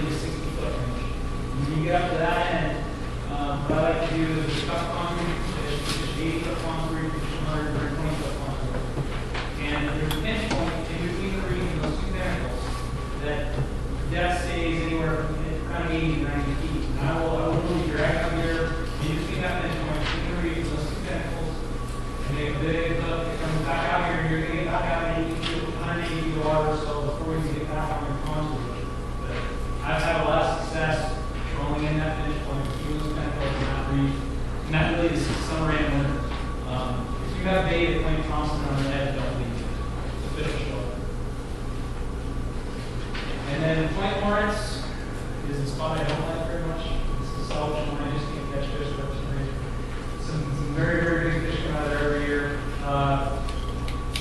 the 60-foot range. When you get up to that end, what I like to do is cut concrete, fish 80-foot concrete, 120-foot concrete. And there's a pinch point in between the reef and those two tentacles that depth stays anywhere from kind of 80 to 90 feet. And I will really drag up here in between that pinch point, between the reef and those two tentacles, and make a big hook. It comes back out here, and you're going to get back out 80 feet, 180 feet of water, so before you get back on your contour. But I've had a lot of success rolling in that pinch point, between those tentacles and that reef. And that really is summer and winter. If you have bait at Point Thompson on the edge, don't leave it. It's a fish show. And then Point Lawrence is the spot I don't like very much. It's the salvage one. I just can't catch fish for some reason. Some very, very big fish come out of there every year. I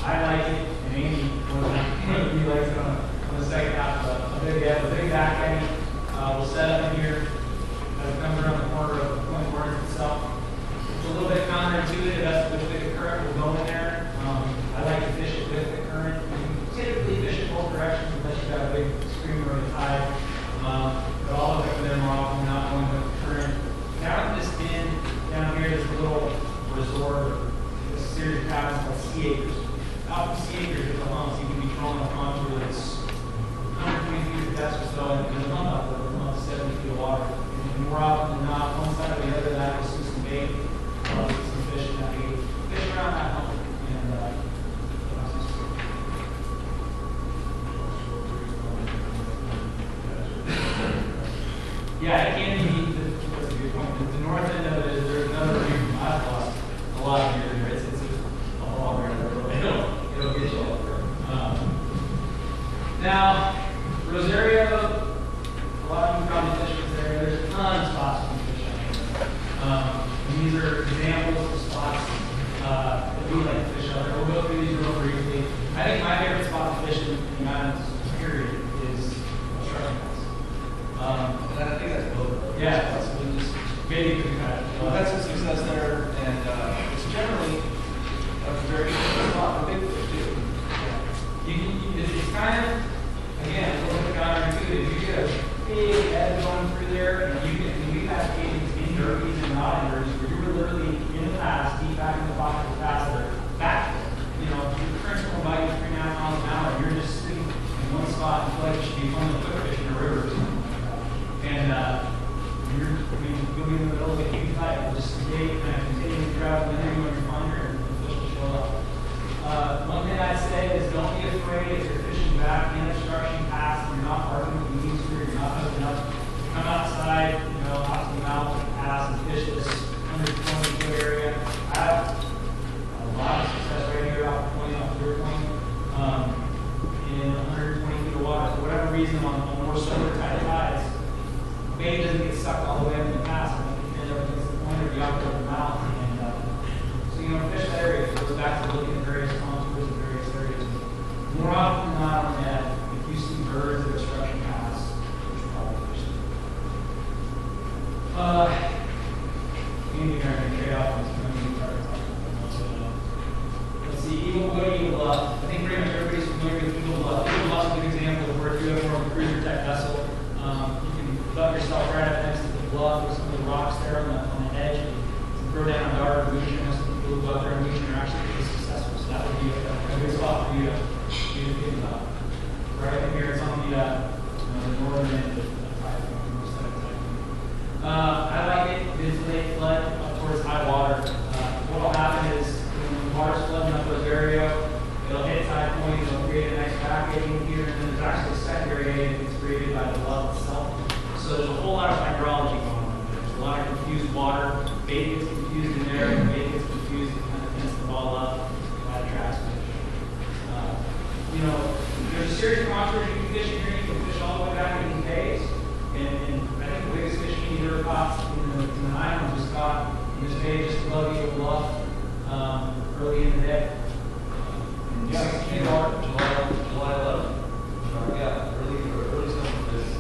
like it, and Amy, one of you likes it on the second half. A big back eddy. We'll set up in here as it comes around the corner of Point Lawrence itself. It's a little bit counterintuitive as to which way the current will go in there. I like to fish it with the current. You typically fish it both directions unless you've got a big stream or a tide. But all of it for them are often not going with the current. Down this end, down here, there's a little resort, a series of cabins called Sea Acres. Out from Sea Acres, there's a hump, so you can be throwing a contour that's 120 feet of depth or so, and there's a hump out there with about 70 feet of water. And more often than not, one side or the other of that, you'll see some bait, some fish in that bait. Fish around that hump. Yeah, it can be, that's a good point. The north end of it is there's another reef. I've lost a lot of gear there. It's a long river. It'll get you up there. Now, Rosario, a lot of you probably fish with there. There's a ton of spots you can fish out there. And these are examples of spots that we like to fish out there. We'll go through these real briefly. I think my favorite spot to fish in the islands, period, is Shark House. And I think that's both. Yeah, that's maybe we've had some success there, and it's generally a very good spot for big fish too. It's kind of, again, a little bit counterintuitive. You get a big edge going through there, and we've had occasions in derbies and not in derbies where you were literally in the pass, deep back in the pocket of the pass there, back there. You know, the current's going by you 3.5 miles an hour, and you're just sitting in one spot and feel like you should be playing the quick fish in a river or something like that. And you'll be in the middle of a huge fight and just stay kind of continue to travel in there when you're finder and the fish will show up. One thing I'd say is don't be afraid if you're fishing back in obstruction pass and you're not parking with the weeds or you're not hooking up. Come outside, out to the mouth of the pass and fish this 120-foot area. I have a lot of success right here off Clear Point in 120 feet of water. For whatever reason, on more solar tight tides, bait doesn't get sucked all the way up in the pass and it ends up against the point or the outlet of the mouth. And so, fish that area. It goes back to looking at various contours in various areas. More often than not on that, if you see birds that are obstruction pass, you should probably fish them. Anything are going to trade off on this one. Let's see, Eagle Bluff. I think pretty much everybody's familiar with Eagle Bluff. Eagle Bluff is a good example of where if you have more of a cruiser type vessel, you can duck yourself right up next to the bluff with some of the rocks there on the edge. And throw down a dart or leash, and some people who go out there and leash and are actually pretty successful. So that would be a good spot for you to think about. Right up here, it's on the northern end of the typhoon. I like it. It's late flood up towards high water. What will happen is when the water's flooding up those areas, it'll hit tide point, it'll create a nice back eddy here, and then there's actually a secondary eddy that's created by the bluff itself. So there's a whole lot of hydrology going on. There's a lot of confused water. Bait gets confused in there, and bait gets confused and kind of tends the ball up. That attracts fish. There's a series of contours you can fish in here. You can fish all the way back in caves. And I think the biggest fish you've ever caught in the island was caught in this bay just above Eagle Bluff early in the day. July 11th. Yeah, early summer fish.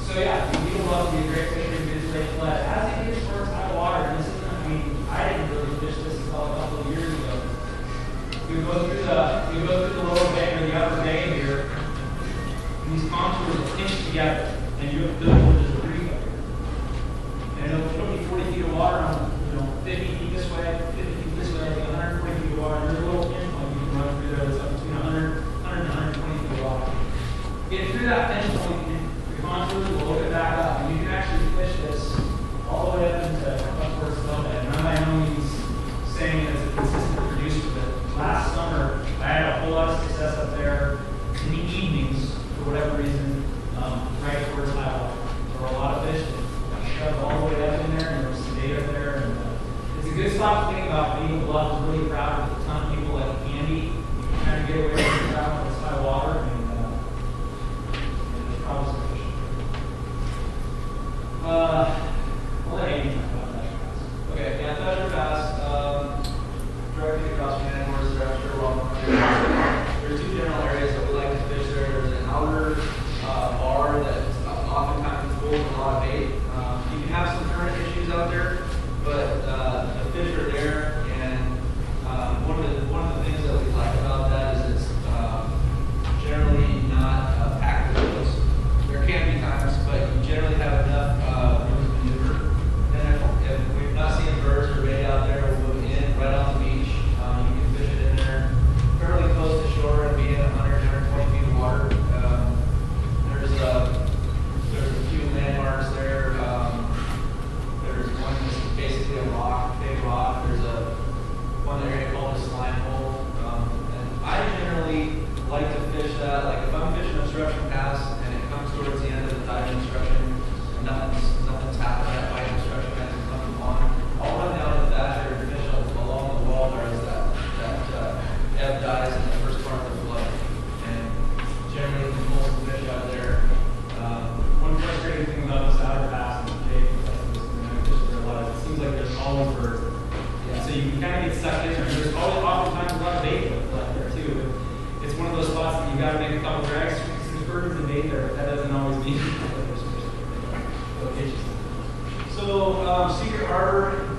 So yeah, Eagle Bluff would be a great fishery mid late flood. As it gets towards high water, and this isn't, I didn't really fish this until a couple of years ago. We go through the lower bay or the upper bay here. And these contours together, and you have built there's a reef up here. And it'll be 40 feet of water on, 50 feet this way, 50 feet this way, 140 feet of water. There's a little endpoint you can run through there that's up between 100 and 120 feet of water. Get through that endpoint, the contours will open back up, and you can actually fish this all the way up into up towards the bed. And I'm by no means saying it as a consistent producer, but last summer I had a whole lot of success up there in the evenings for whatever reason, right towards high water. There were a lot of fish that shoved all the way up in there, and there was some data there. And it's a good spot to think about. Being Bluff is really crowded with a ton of people like Andy. You can kind of get away from the crowd when it's high water, and there's probably some fish. I'll let Andy talk about that. Okay, yeah, Thatcher Pass, directly across from Andover's, they're after Warnock. There are two general areas that we like to fish there. There's an outer bar that's oftentimes full of a lot of bait. You can have some current issues out there, but the fish are there, and one of the things that we like about that is it's generally not packed with those. There can be times, but you generally have enough room to maneuver. And if we've not seen birds or bait out there, we'll move in right on the beach. You can fish it in there fairly close to shore and be in 100, 120 feet of water. There's a few landmarks there. There's one that's basically a rock, big rock. There's one area called a slime hole. And I generally like to fish that. Like if I'm fishing obstruction pass and it comes towards the end of the tide obstruction, and nothing's happened, that bite obstruction hasn't come on, I'll run down to Thatcher and fish along the wall there as that ebb dies in the first part of the flood. And generally can pull some fish out of there. One frustrating thing about this outer pass and Jake, just realized it seems like there's always birds. Yeah. So you can kind of get stuck in there. There's always oftentimes a lot of bait left there too. But it's one of those spots that you got to make a couple drags. There's birds and bait there, but that doesn't always mean there's locations. So Secret Harbor,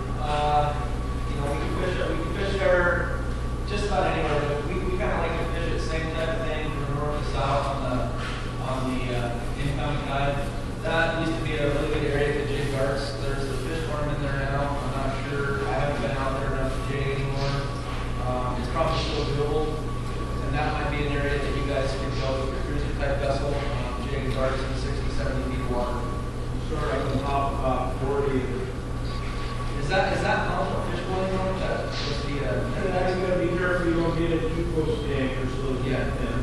we can fish there just about anywhere. But we kind of like to fish it same type of thing from north to south on the incoming tide. That used to be a really good area to jig darts. There's a fish farm in there now. I'm not sure. I haven't been out there enough to jig anymore. It's probably still doable. And that might be an area that you guys can go with your cruiser type vessel, jigging darts in 60, 70 feet of water. Sure, up on top about 40. Is that normal fish pulling on that? Just the That's going to be careful you don't get it too close to the anchor so that you Yeah. can.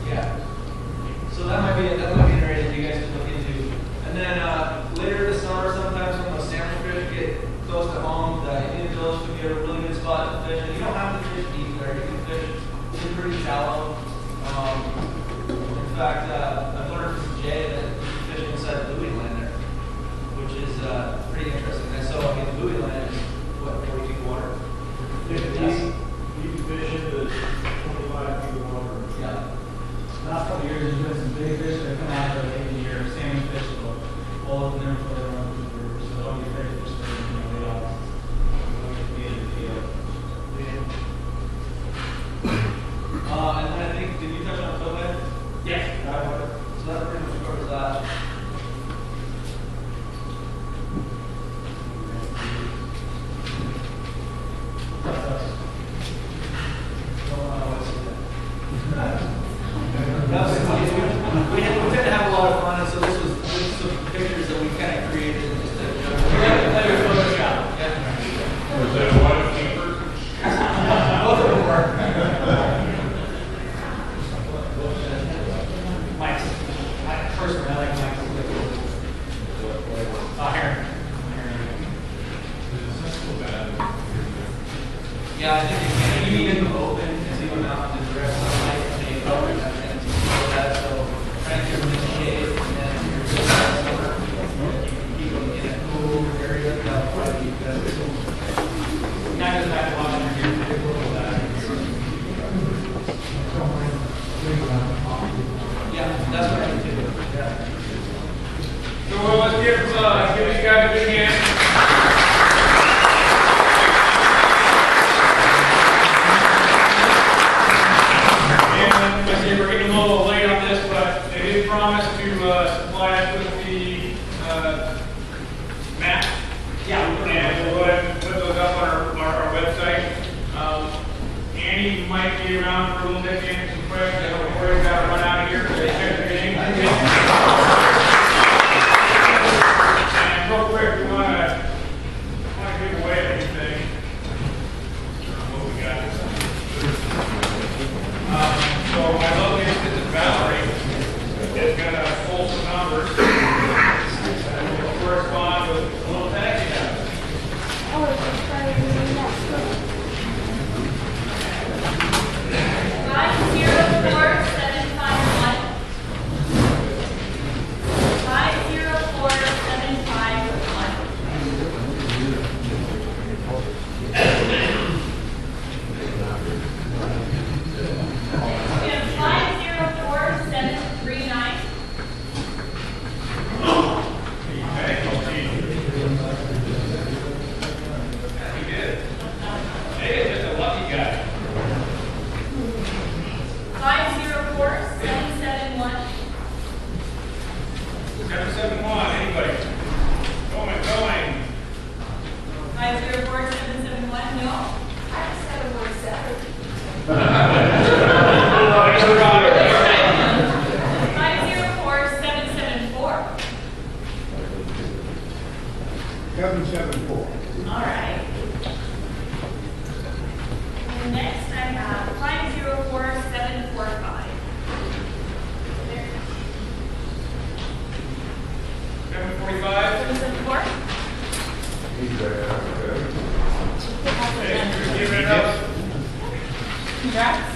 Yeah. So that might be an area that you guys can look into. And then later this summer, sometimes when those salmon fish get close to home, the Indian Village could be a really good spot to fish. And you don't have to fish deep there. You can fish pretty shallow. In fact, I've learned from Jay that you can fish inside the buoy land there, which is pretty interesting. And so, the buoy land is, 40 feet of water? You can fish into 25 feet of water. Yeah. Last couple of years, there's been some big fish that have come out of the lake in here, salmon fish, all of them before they run through the river. So they'll be ready to fish for late August. They'll get to be in the field. And then I think, did you touch on towhead? Yes. So that pretty much covers that. We tend to have a lot of fun, and so this was some pictures that we kind of created and just Photoshop. Yeah. Was that a waterkeeper? Both of them were. Mike's. Personally, I like Mike's. Here. Yeah, I think you need them open and see them out in the direct sunlight and they cover that and that. So trying to give them the shade and then you're just keep them in a cool area. That'll probably be good. Kind of back to watching here. Yeah, that's what I do too. Yeah. So let's give these guys a big hand. I say we're getting a little late on this, but they did promise to supply us with the map. Yeah. And we'll go ahead and put those up on our website. Annie might be around for a little bit to answer some questions. I know Cory's got to run out of here. So check the game. And real quick, we want to give away anything. What we got? So my lovely assistant Valerie is going to pull some numbers and will correspond with a little taxi house. Oh, it's just right in that school. 504751. 504751. We have 504739. He did. Hey, just a lucky guy. 504771. 771, anybody? Going. 504771. No. I have 717. Thanks for running. 504774. 774. All right. And next I have 504745. 745. 774. Hey, give it up. Congrats.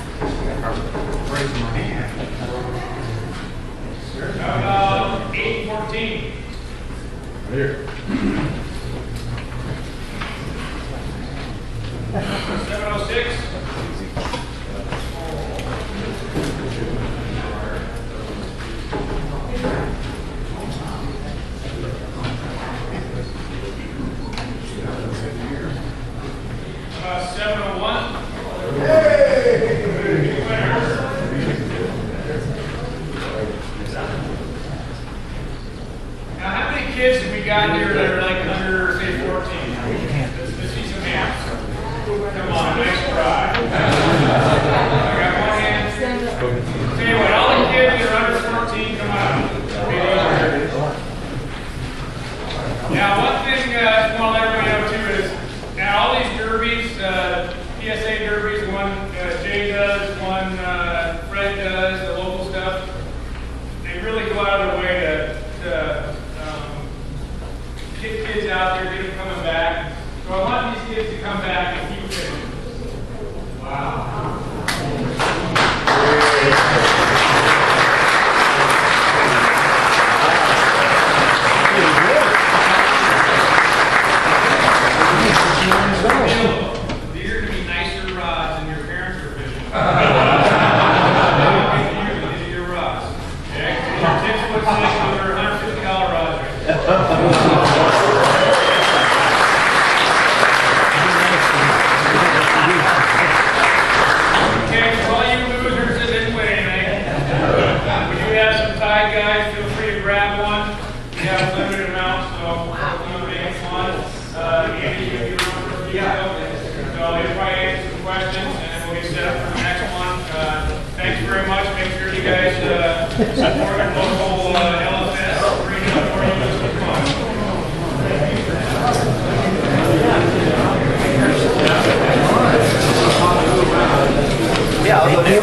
Raising my hand. How about 814? Here. 706. 701. Now, how many kids have we got here that are like under, say, 14? Let's see some hands. Come on, nice try. I got one hand. Tell you what, all the kids that are under 14, come on. Now, one thing I want to let everybody know too is, now all these derbies, PSA derbies, one Jay does, one Fred does, the local stuff, they really go out of their way to get kids out there, get them coming back. So I want these kids to come back and keep fishing. Wow. These are going to be nicer rods than your parents are fishing. These are your rods. Okay? 6'6", those are $150 rods right there. Okay, for all you losers that didn't win anything, we do have some Tide guys. Feel free to grab one. We have a limited amount, so we'll make one. Andy, you're on for a few. So you'll probably answer some questions, and then we'll get set up for the next one. Thanks very much. Make sure you guys support your local LFS. Bring it up for you this month. Yeah, I'll go there.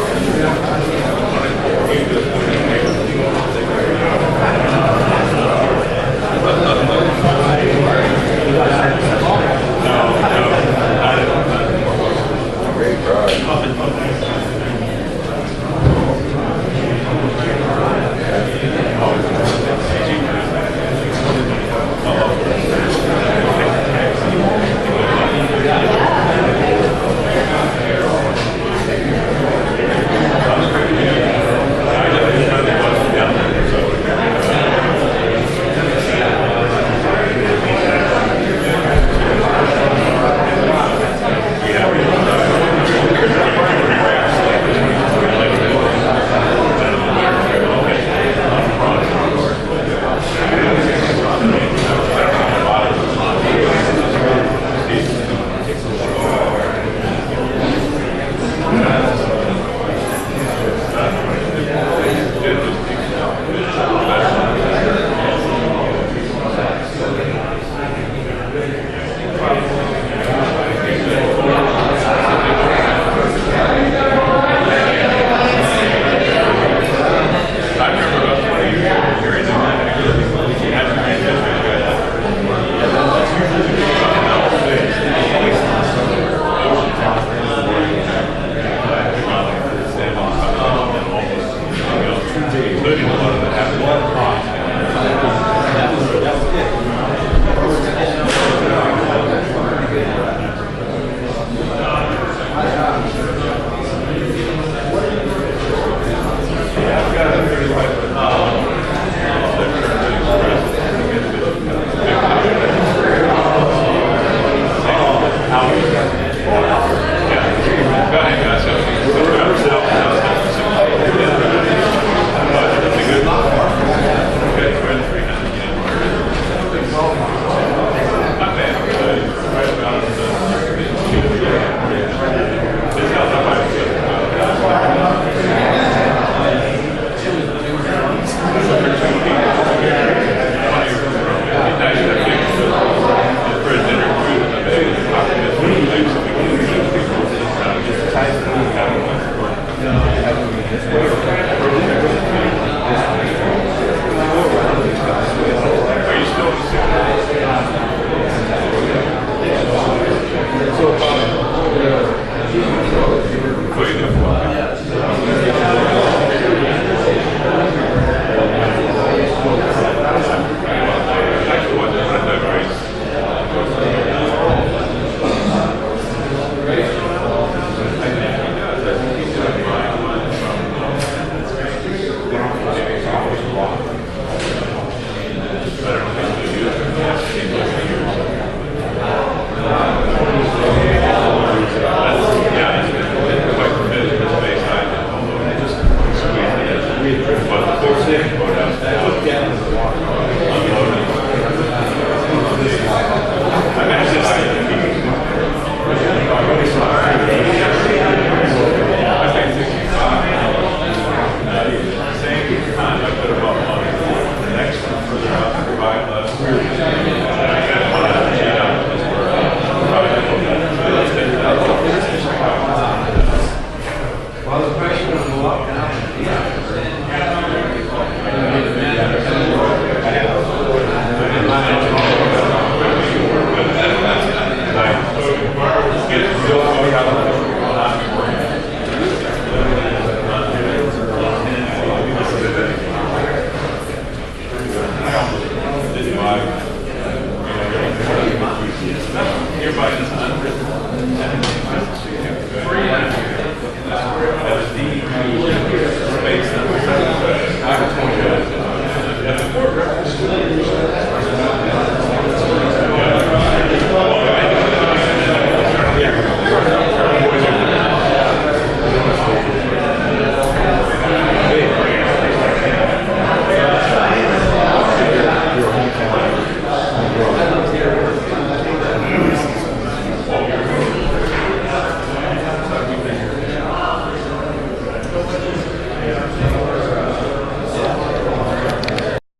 one that has one